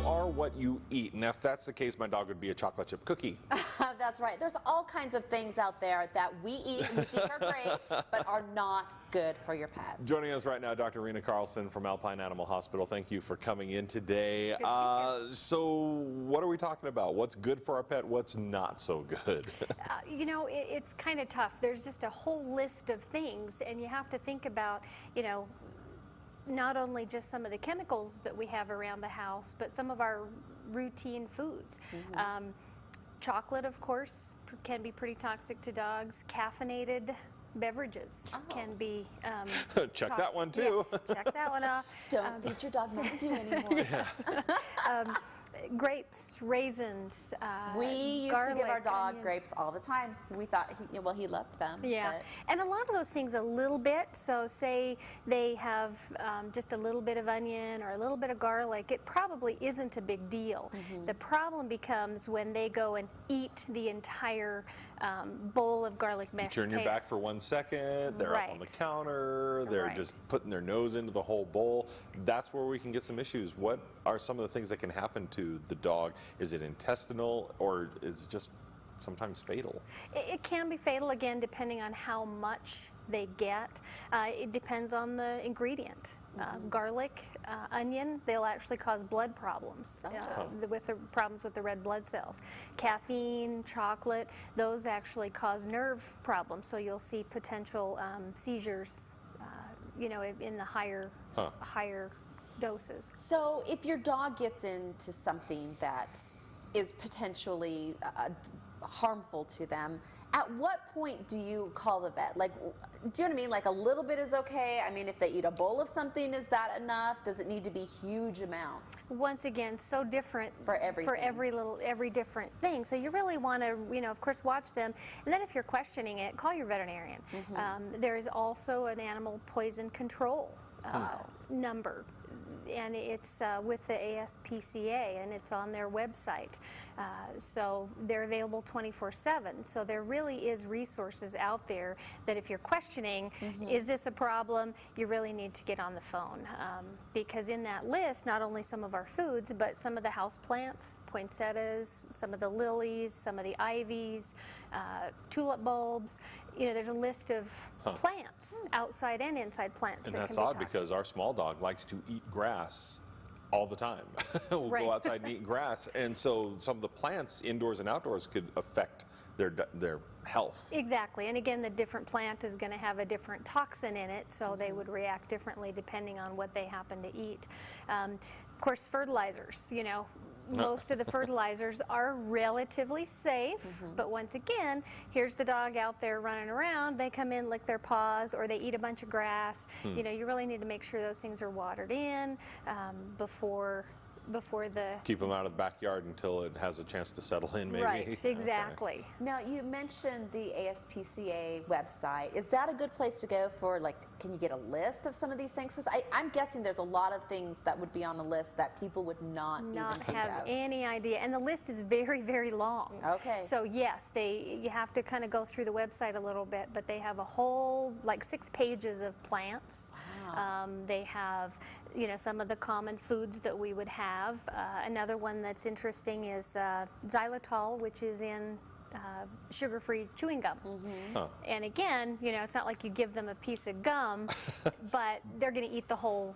are what you eat. And if that's the case, my dog would be a chocolate chip cookie. That's right. There's all kinds of things out there that we eat and we think are great, but are not good for your pet. Joining us right now, Dr. Rena Carlson from Alpine Animal Hospital. Thank you for coming in today. So what are we talking about? What's good for our pet? What's not so good? You know, it's kind of tough. There's just a whole list of things, and you have to think about, you know, not only just some of the chemicals that we have around the house, but some of our routine foods. Chocolate, of course, can be pretty toxic to dogs. Caffeinated beverages can be Check toxic. that one too. Yeah, check that one off. Don't feed your dog Mountain Dew anymore. Grapes, raisins, We used garlic, to give our dog onion. grapes all the time. We thought, he loved them. Yeah, but and a lot of those things a little bit. So say they have just a little bit of onion or a little bit of garlic, it probably isn't a big deal. The problem becomes when they go and eat the entire bowl of garlic mashed You turn your back for potatoes. 1 second, they're up on the counter, they're Right. just putting their nose into the whole bowl. That's where we can get some issues. What are some of the things that can happen to the dog? Is it intestinal, or is it just sometimes fatal? It can be fatal, again, depending on how much they get. It depends on the ingredient. Garlic, onion, they'll actually cause blood problems with the problems with the red blood cells. Caffeine, chocolate, those actually cause nerve problems. So you'll see potential seizures, you know, in the higher doses. So if your dog gets into something that is potentially harmful to them, at what point do you call the vet? Like, do you know what I mean? Like a little bit is okay. I mean, if they eat a bowl of something, is that enough? Does it need to be huge amounts? Once again, so different For everything. every different thing. So you really want to, you know, of course, watch them. And then if you're questioning it, call your veterinarian. There is also an animal poison control number, and it's with the ASPCA, and it's on their website. So they're available 24/7. So there really is resources out there that if you're questioning, is this a problem, you really need to get on the phone. Because in that list, not only some of our foods, but some of the house plants, poinsettias, some of the lilies, some of the ivies, tulip bulbs. You know, there's a list of plants, outside and inside plants. And that that's can be odd toxic. because our small dog likes to eat grass all the time. We'll Right. go outside and eat grass. And so some of the plants, indoors and outdoors, could affect their health. Exactly, and again, the different plant is going to have a different toxin in it, so they would react differently depending on what they happen to eat. Of course, fertilizers, you know, most of the fertilizers are relatively safe, but once again, here's the dog out there running around, they come in, lick their paws, or they eat a bunch of grass. You know, you really need to make sure those things are watered in before the... Keep them out of the backyard until it has a chance to settle in, maybe. Right, exactly. Now, you mentioned the ASPCA website. Is that a good place to go for, like, can you get a list of some of these things? Because I'm guessing there's a lot of things that would be on the list that people would not even think have of. any idea, and the list is very, very long. Okay. So yes, you have to kind of go through the website a little bit, but they have a whole, like, 6 pages of plants. Wow. They have, you know, some of the common foods that we would have. Another one that's interesting is xylitol, which is in sugar-free chewing gum. And again, you know, it's not like you give them a piece of gum, but they're going to eat the whole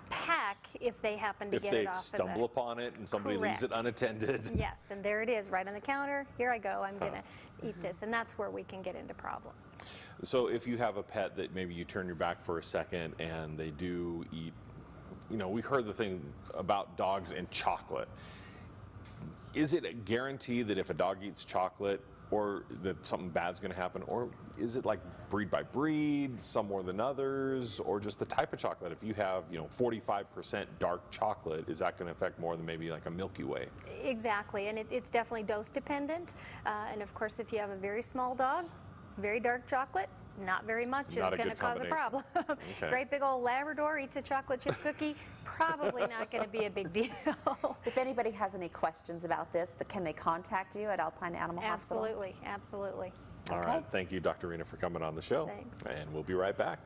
pack if they happen to If get they it off stumble upon it and somebody leaves it Correct. unattended. Yes, and there it is, right on the counter. Here I go, I'm going to eat this. And that's where we can get into problems. So if you have a pet that maybe you turn your back for a second and they do eat, you know, we heard the thing about dogs and chocolate. Is it a guarantee that if a dog eats chocolate or that something bad's going to happen, or is it like breed by breed, some more than others, or just the type of chocolate? If you have, you know, 45% dark chocolate, is that going to affect more than maybe like a Milky Way? Exactly, and it's definitely dose dependent. And of course, if you have a very small dog, very dark chocolate, not very much is Not a going to good cause a problem. Okay. Great big old Labrador eats a chocolate chip cookie, probably not going to be a big deal. If anybody has any questions about this, can they contact you at Alpine Animal Hospital? Absolutely, absolutely. All right. Thank you, Dr. Rena, for coming on the show. Thanks. And we'll be right back.